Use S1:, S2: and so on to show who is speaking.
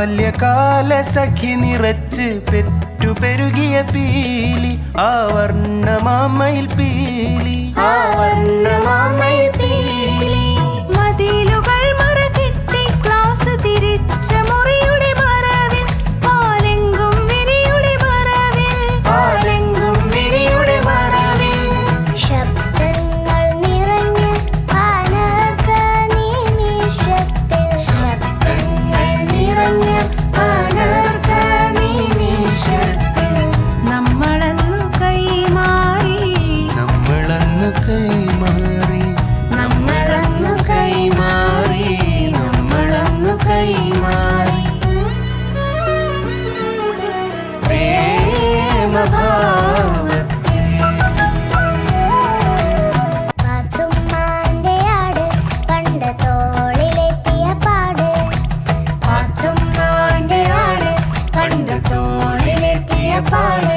S1: ബാല്യകാല സഖി നിറച്ച് പെറ്റുപെരുകിയ പീലി ആ വർണ്ണമാമയിൽ പീലി
S2: ആ വർണ്ണമാമയിൽ പീലി
S3: മതിലുകൾ മറകിട്ടി ക്ലാസ് തിരിച്ച മുറിയുടെ മറവിൽ പാലെങ്കും വിരിയുടെ മറവിൽ
S2: പാലെങ്കും വിരിയുടെ മറവിൽ
S4: ശബ്ദങ്ങൾ നിറഞ്ഞ അനർഘ നിമിഷത്തിൽ
S2: ശബ്ദങ്ങൾ നിറഞ്ഞ അനർഘ നിമിഷത്തിൽ
S3: നമ്മളന്നു കൈമാറി
S1: നമ്മളന്നു കൈമാറി
S2: നമ്മളന്നു കൈമാറി നമ്മളന്നു കൈമാറി പ്രേമഭാവത്തിൽ
S4: പാത്തുമ്മാന്റെ ആട് കണ്ട തോളിലെത്തിയ പാട്
S2: പാത്തുമ്മാന്റെ ആട് കണ്ട തോളിലെത്തിയ പാട്